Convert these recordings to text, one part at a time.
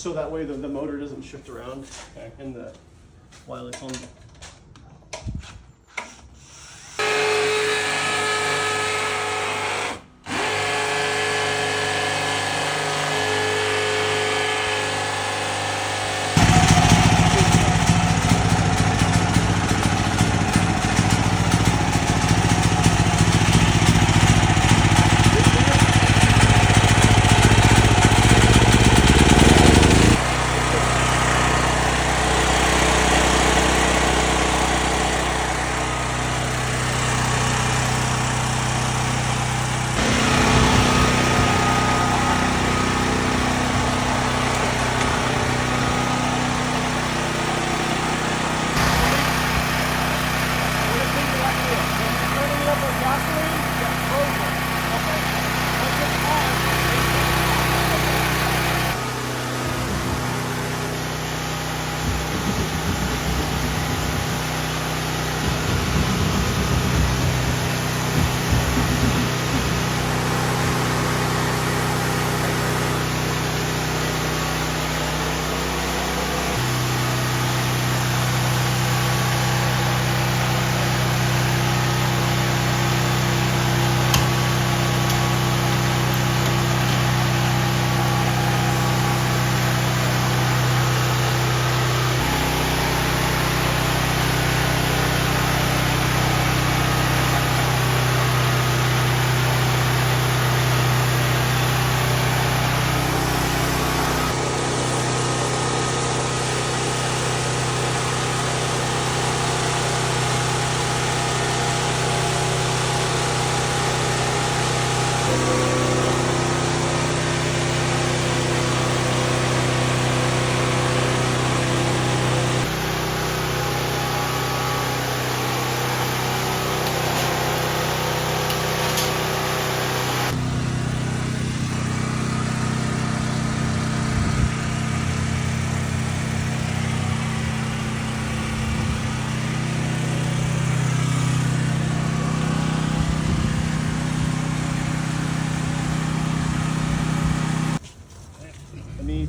just so that way the motor doesn't shift around in the while it's on.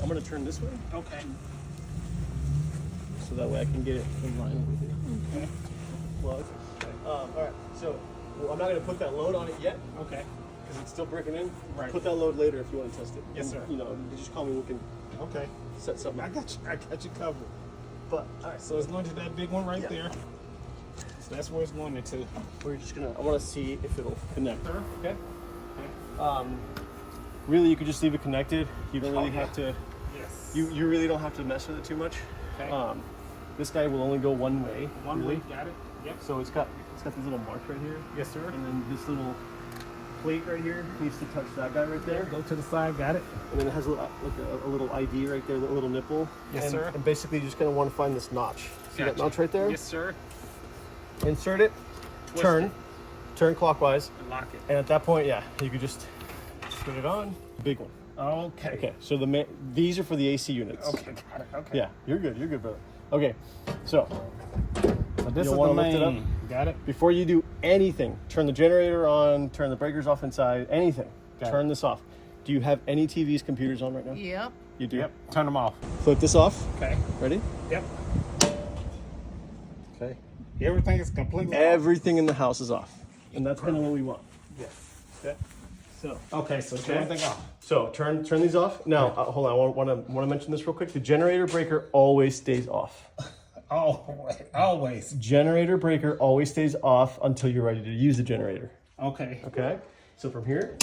I'm going to turn this way. Okay. So that way I can get it in line with it. Okay. Plug. All right. So I'm not going to put that load on it yet. Okay. Because it's still breaking in. Right. Put that load later if you want to test it. Yes, sir. You know, you just call me. We can. Okay. Set something. I got you covered. But all right. So it's going to that big one right there. So that's where it's going into. We're just gonna. I want to see if it'll connect. Sure. Okay. Really, you could just leave it connected. You don't really have to. Yes. You really don't have to mess with it too much. Okay. This guy will only go one way. One way. Got it. Yep. So it's got these little marks right here. Yes, sir. And then this little plate right here needs to touch that guy right there. Go to the side. Got it. And then it has a little ID right there, a little nipple. Yes, sir. And basically, you just kind of want to find this notch. See that notch right there? Yes, sir. Insert it. Turn clockwise. And lock it. And at that point, yeah, you could just put it on. Big one. Okay. Okay. So these are for the AC units. Okay. Got it. Okay. Yeah, you're good, brother. Okay. So this is the lift it up. main. Got it. Before you do anything, turn the generator on, turn the breakers off inside, anything. Turn this off. Do you have any TVs, computers on right now? Yep. You do? Yep. Turn them off. Flip this off. Okay. Ready? Yep. Okay. Everything is completely Everything in the house is off. And that's kind of what we want. Yes. Okay. So. Okay, so turn everything off. So turn these off. Now, hold on. I want to mention this real quick. The generator breaker always stays off. Always. Generator breaker always stays off until you're ready to use the generator. Okay. Okay. So from here,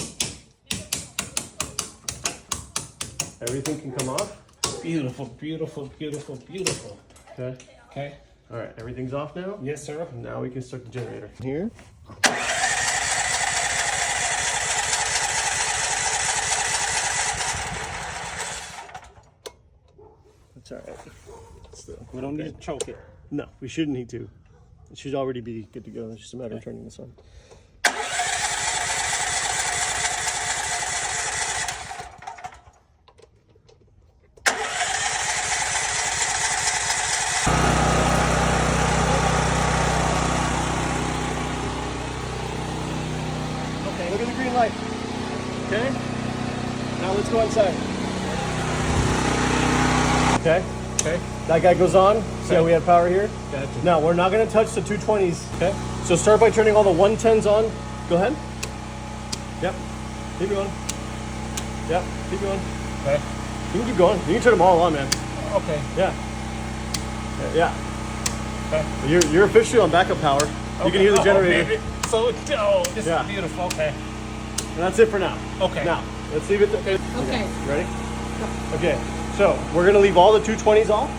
everything can come off. Beautiful, beautiful, beautiful, beautiful. Okay. Okay. All right. Everything's off now. Yes, sir. Now we can start the generator. Here. That's all right. We don't need to choke it. No, we shouldn't need to. It should already be good to go. It's just a matter of turning this on. Okay, look at the green light. Okay? Now let's go inside. Okay? Okay. That guy goes on. See how we have power here? Gotcha. Now, we're not going to touch the 220s. Okay? So start by turning all the 110s on. Go ahead. Yep. Keep going. Yep. Keep going. Okay. You can keep going. You can turn them all on, man. Okay. Yeah. Yeah. Okay. You're officially on backup power. You can hear the generator. Baby. So, this is beautiful. Okay. And that's it for now. Okay. Now, let's leave it. Okay. Ready? Okay. So, we're going to leave all the 220s off.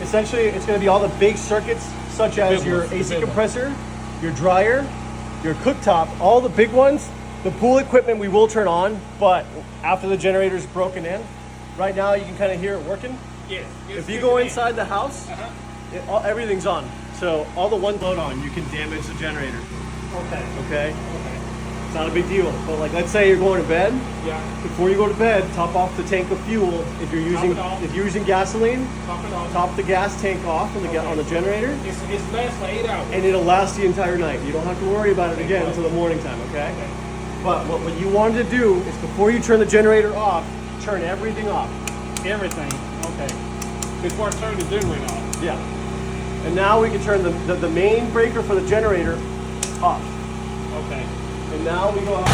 Essentially, it's going to be all the big circuits, such as your AC compressor, your dryer, your cooktop, all the big ones. The pool equipment we will turn on, but after the generator's broken in. Right now, you can kind of hear it working. Yes. If you go inside the house, everything's on. So all the one load on, you can damage the generator. Okay. Okay? It's not a big deal. But like, let's say you're going to bed. Yeah. Before you go to bed, top off the tank of fuel. If you're using gasoline, Top it off. top the gas tank off on the generator, It's lasts for 8 hours. and it'll last the entire night. You don't have to worry about it again until the morning time. Okay? But what you wanted to do is before you turn the generator off, turn everything off. Everything. Okay. Before I turn the generator off. Yeah. And now we can turn the main breaker for the generator off. Okay. And now we go out.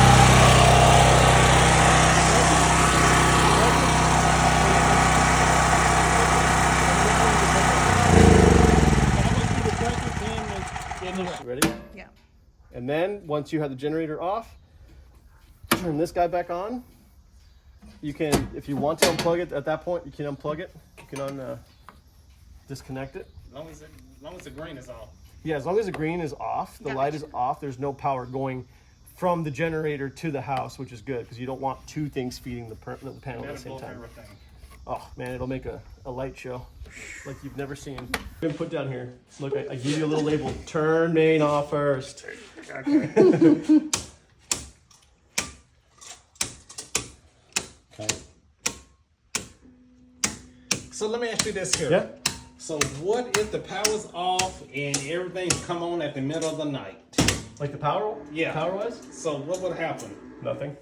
Ready? Yeah. And then once you have the generator off, turn this guy back on. You can, if you want to unplug it at that point, you can unplug it. You can disconnect it. As long as the green is off. Yeah, as long as the green is off, the light is off, there's no power going from the generator to the house, which is good because you don't want two things feeding the panel at the same time. Oh man, it'll make a light show like you've never seen. Been put down here. Look, I give you a little label. Turn main off first. Okay. So let me ask you this here. Yeah. So what if the power's off and everything's come on at the middle of the night? Like the power? Yeah. Power was? So what would happen? Nothing.